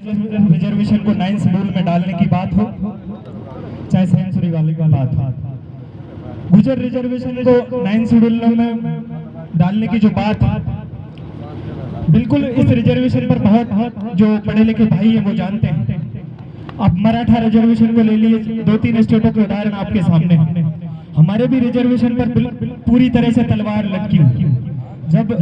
Reservation को 9 schedule में डालने की बात हो, चाहे सेंचुरी वाली की बात हो, गुजर रिजर्वेशन को 9 शेड्यूल में डालने की जो बात है, बिल्कुल इस रिजर्वेशन पर बहुत जो पढ़े लिखे भाई हैं वो जानते हैं। अब मराठा रिजर्वेशन को ले लिए, 2-3 स्टेटों के उदाहरण आपके सामने हैं। हमारे भी रिजर्वेशन पर पूरी तरह से तलवार लटकी हुई। जब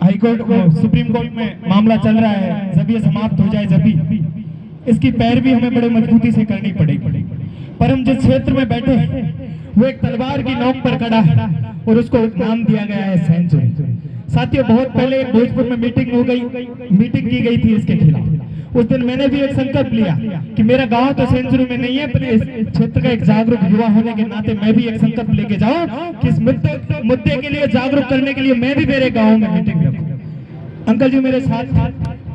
हाईकोर्ट सुप्रीम कोर्ट में मामला चल रहा है, जब ये समाप्त हो जाए, जब भी इसकी पैरवी हमें बड़े मजबूती से करनी पड़ेगी। पर हम जिस क्षेत्र में बैठे हैं वो एक तलवार की नोक पर खड़ा है और उसको नाम दिया गया है सेंचुरी। साथियों, बहुत पहले भोजपुर में मीटिंग की गई थी इसके खिलाफ। उस दिन मैंने भी एक संकल्प लिया कि मेरा गांव तो सेंचुरी में नहीं है, पर इस क्षेत्र का एक जागरूक युवा होने के नाते मैं भी एक संकल्प लेके जाऊं कि इस मुद्दे के लिए जागरूक करने के लिए मैं भी मेरे गांव में मीटिंग रखूं। अंकल जी मेरे साथ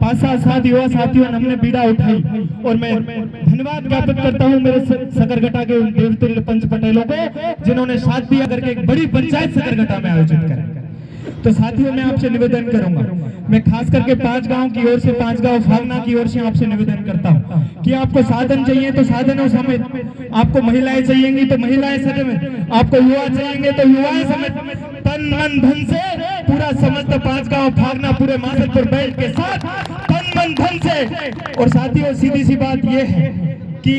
5-7 युवा साथियों ने हमने बीड़ा उठाई और मैं धन्यवाद ज्ञापित करता हूं मेरे सकरघटा के देवतुल्य पंच पटेलों को, जिन्होंने साथ दिया करके एक बड़ी पंचायत सकरघटा में आयोजित करें। तो साथियों, मैं आपसे निवेदन करूंगा, मैं खास करके 5 गांव की ओर से, 5 गांव फागना की ओर से आपसे निवेदन करता हूं कि आपको साधन चाहिए तो साधनों समेत, आपको महिलाएं चाहिएंगी तो महिलाएं समेत, आपको युवा चाहिएंगे तो युवाएं समेत, तन मन धन से पूरा समस्त 5 गांव फागना पूरे मासलपुर बेल्ट के साथ तन मन धन से। और साथियों, सीधी सी बात यह है कि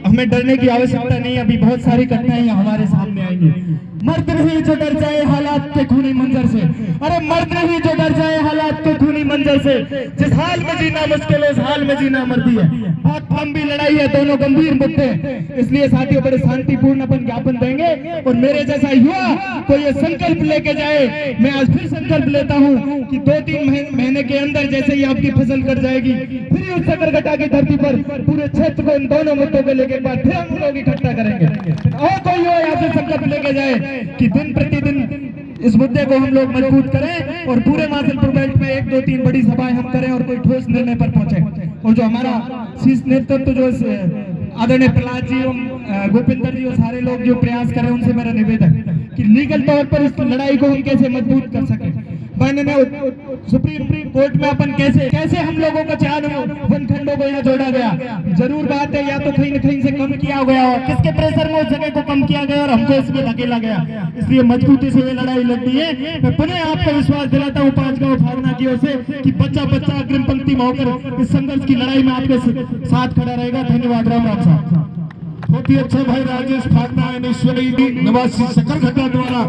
हमें डरने की आवश्यकता नहीं, अभी बहुत सारी घटनाएं हमारे सामने आएंगी। मर्द नहीं जो डर जाए हालात के खूनी मंजर से, अरे मर्द नहीं जो डर जाए हालात के खूनी मंजर से, जिस हाल में जीना मुश्किल है उस हाल में जीना मर्दी है। बहुत लंबी लड़ाई है, दोनों गंभीर मुद्दे, इसलिए साथियों बड़े शांतिपूर्ण अपन ज्ञापन देंगे। और मेरे जैसा युवा को ये संकल्प लेके जाए, मैं आज फिर संकल्प लेता हूँ कि 2-3 महीने के अंदर जैसे ही आपकी फसल कट जाएगी, फिर उस सकरघटा की धरती पर पूरे क्षेत्र को इन दोनों मुद्दों को लेकर फिर हम लोग इकट्ठा करेंगे। और कोई युवा यहाँ से संकल्प लेके जाए कि दिन प्रतिदिन इस मुद्दे को हम लोग मजबूत करें और पूरे मासलपुर बेल्ट में 1-2-3 बड़ी सभाएं हम करें और कोई ठोस निर्णय पर पहुंचे। और जो हमारा शीर्ष नेतृत्व जो आदरणीय प्रहलाद जी, गोविंदर जी और सारे लोग जो प्रयास करें, उनसे मेरा निवेदन कि लीगल तौर पर इस लड़ाई को हम कैसे मजबूत कर सके। माननीय सुप्रीम कोर्ट में अपन कैसे हम लोगों को 4 वनखंडों को यहाँ जोड़ा गया। जरूर बात है, या तो कहीं न कहीं से कम किया गया और किसके प्रेशर में उस जगह को कम किया गया और हमको इसमें धकेला गया, इसलिए मजबूती से ये लड़ाई लड़नी है। मैं पुनः आपको विश्वास दिलाता हूँ 5 गांव फागना की ओर से कि बच्चा अग्रिम पंक्ति में होकर इस संघर्ष की लड़ाई में आपके साथ खड़ा रहेगा। धन्यवाद। राम राम साहब। बहुत ही अच्छा भाई राजेश फागना निवासी सकरघटा द्वारा